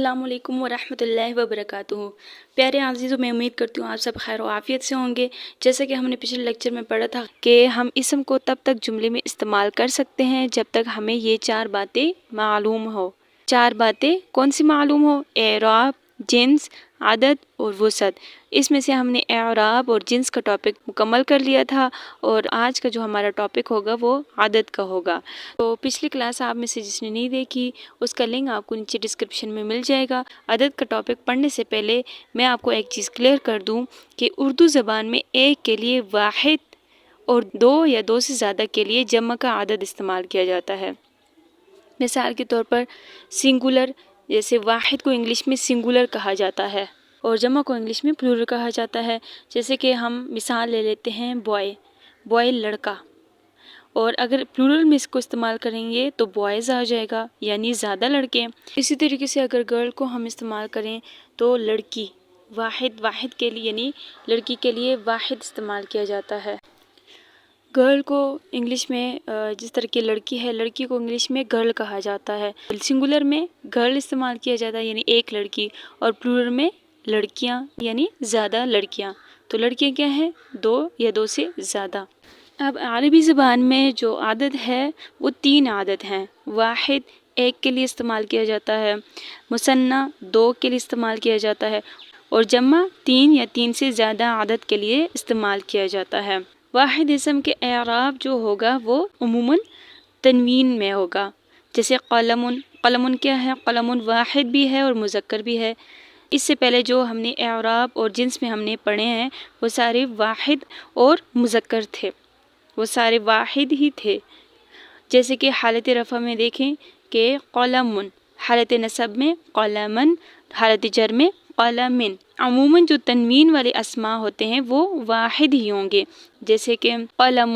السلام علیکم ورحمۃ اللہ وبرکاتہ۔ پیارے عزیزوں، میں امید کرتی ہوں آپ سب خیر و عافیت سے ہوں گے۔ جیسا کہ ہم نے پچھلے لیکچر میں پڑھا تھا کہ ہم اسم کو تب تک جملے میں استعمال کر سکتے ہیں جب تک ہمیں یہ 4 باتیں معلوم ہو۔ 4 باتیں کون سی معلوم ہو؟ اعراب، جنس، عدد اور وسعت۔ اس میں سے ہم نے اعراب اور جنس کا ٹاپک مکمل کر لیا تھا، اور آج کا جو ہمارا ٹاپک ہوگا وہ عدد کا ہوگا۔ تو پچھلی کلاس آپ میں سے جس نے نہیں دیکھی، اس کا لنک آپ کو نیچے ڈسکرپشن میں مل جائے گا۔ عدد کا ٹاپک پڑھنے سے پہلے میں آپ کو ایک چیز کلیئر کر دوں کہ اردو زبان میں ایک کے لیے واحد اور 2 یا 2 سے زیادہ کے لیے جمع کا عدد استعمال کیا جاتا ہے۔ مثال کے طور پر سنگولر، جیسے واحد کو انگلش میں سنگولر کہا جاتا ہے اور جمع کو انگلش میں پلورل کہا جاتا ہے۔ جیسے کہ ہم مثال لے لیتے ہیں بوائے لڑکا، اور اگر پلورل میں اس کو استعمال کریں گے تو بوائز آ جائے گا، یعنی زیادہ لڑکے۔ اسی طریقے سے اگر گرل کو ہم استعمال کریں تو لڑکی، واحد کے لیے یعنی لڑکی کے لیے واحد استعمال کیا جاتا ہے۔ گرل کو انگلش میں جس طرح کی لڑکی ہے، لڑکی کو انگلش میں گرل کہا جاتا ہے۔ سنگولر میں گرل استعمال کیا جاتا ہے یعنی ایک لڑکی، اور پلورل میں لڑکیاں یعنی زیادہ لڑکیاں۔ تو لڑکیاں کیا ہیں؟ 2 یا 2 سے زیادہ۔ اب عربی زبان میں جو عدد ہے وہ 3 عدد ہیں۔ واحد 1 کے لیے استعمال کیا جاتا ہے، مثنی 2 کے لیے استعمال کیا جاتا ہے، اور جمع 3 یا 3 سے زیادہ عدد کے لیے استعمال کیا جاتا ہے۔ واحد اسم کے اعراب جو ہوگا وہ عموماً تنوین میں ہوگا، جیسے قلم کیا ہے؟ قلم واحد بھی ہے اور مذکر بھی ہے۔ اس سے پہلے جو ہم نے اعراب اور جنس میں ہم نے پڑھے ہیں وہ سارے واحد اور مذکر تھے، وہ سارے واحد ہی تھے۔ جیسے کہ حالت رفع میں دیکھیں کہ قلم، حالت نصب میں قلمن، حالت جر میں قلمن۔ عموماً جو تنوین والے اسماء ہوتے ہیں وہ واحد ہی ہوں گے، جیسے کہ قلم،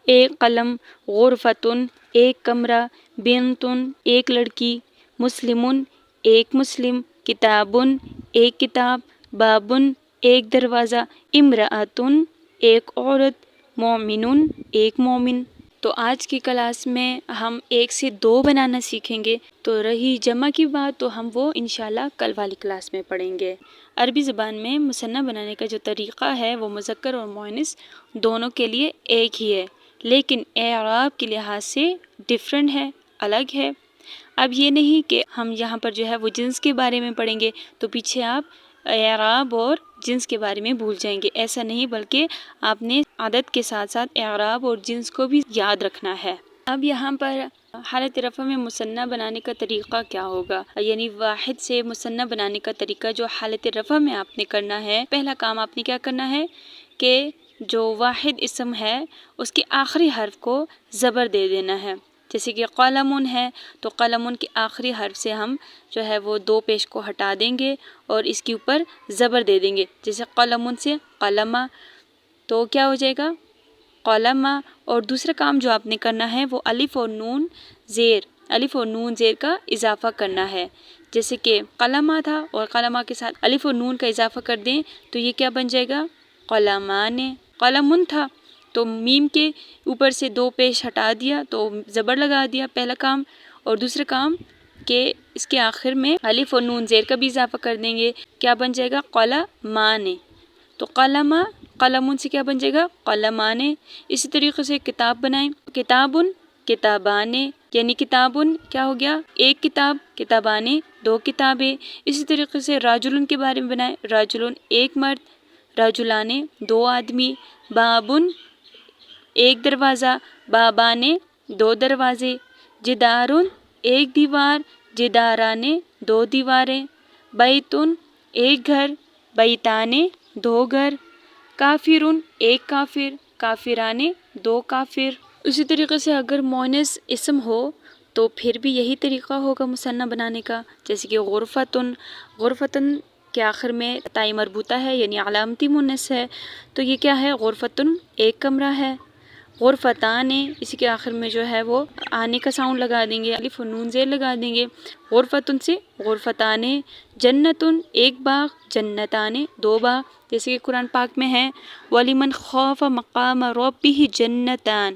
ایک قلم، غرفتن، ایک کمرہ، بنتن، ایک لڑکی، مسلمن، ایک مسلم، کتابن، ایک کتاب، بابن، ایک دروازہ، امرأتن، ایک عورت، مومنن، ایک مومن۔ تو آج کی کلاس میں ہم 1 سے 2 بنانا سیکھیں گے، تو رہی جمع کی بات تو ہم وہ انشاءاللہ کل والی کلاس میں پڑھیں گے۔ عربی زبان میں مثنی بنانے کا جو طریقہ ہے وہ مذکر اور مؤنث دونوں کے لیے ایک ہی ہے، لیکن اعراب کے لحاظ سے ڈیفرنٹ ہے، الگ ہے۔ اب یہ نہیں کہ ہم یہاں پر جو ہے وہ جنس کے بارے میں پڑھیں گے تو پیچھے آپ اعراب اور جنس کے بارے میں بھول جائیں گے، ایسا نہیں، بلکہ آپ نے عدد کے ساتھ ساتھ اعراب اور جنس کو بھی یاد رکھنا ہے۔ اب یہاں پر حالت رفع میں مثنی بنانے کا طریقہ کیا ہوگا، یعنی واحد سے مثنی بنانے کا طریقہ جو حالت رفع میں آپ نے کرنا ہے، پہلا کام آپ نے کیا کرنا ہے کہ جو واحد اسم ہے اس کے آخری حرف کو زبر دے دینا ہے۔ جیسے کہ قلمن ہے تو قلمن کے آخری حرف سے ہم جو ہے وہ 2 پیش کو ہٹا دیں گے اور اس کے اوپر زبر دے دیں گے، جیسے قلمن سے قلمہ، تو کیا ہو جائے گا؟ قلمہ۔ اور دوسرا کام جو آپ نے کرنا ہے وہ الف اور نون زیر کا اضافہ کرنا ہے، جیسے کہ قلمہ تھا اور قلمہ کے ساتھ الف اور نون کا اضافہ کر دیں تو یہ کیا بن جائے گا؟ قلمان۔ قلمن تھا تو میم کے اوپر سے 2 پیش ہٹا دیا تو زبر لگا دیا، پہلا کام۔ اور دوسرا کام کہ اس کے آخر میں الف اور نون زیر کا بھی اضافہ کر دیں گے، کیا بن جائے گا؟ قلمان۔ تو قلمہ، قلمن سے کیا بن جائے گا؟ قلمان۔ اسی طریقے سے کتاب بنائیں، کتابن، کتابان، یعنی کتابن کیا ہو گیا؟ ایک کتاب، کتابان 2 کتابیں۔ اسی طریقے سے راجلن کے بارے میں بنائیں، راجلن ایک مرد، راجلان 2 آدمی، بابن ایک دروازہ، بابان 2 دروازے، جدارن ایک دیوار، جداران 2 دیواریں، بیتن ایک گھر، بیتان 2 گھر، کافرن ایک کافر، کافران 2 کافر۔ اسی طریقے سے اگر مؤنث اسم ہو تو پھر بھی یہی طریقہ ہوگا مثنی بنانے کا، جیسے کہ غرفتن کے آخر میں تائی مربوطہ ہے یعنی علامتی مؤنث ہے، تو یہ کیا ہے؟ غرفتن ایک کمرہ ہے۔ غرفتان، اسی کے آخر میں جو ہے وہ آنے کا ساؤنڈ لگا دیں گے، الف و نون زیر لگا دیں گے، غرفتن سے غرفتان۔ جنتن ایک باغ، جنتان 2 باغ، جیسے کہ قرآن پاک میں ہے وَلِمَنْ خَافَ مَقَامَ رَبِّهِ جَنَّتان،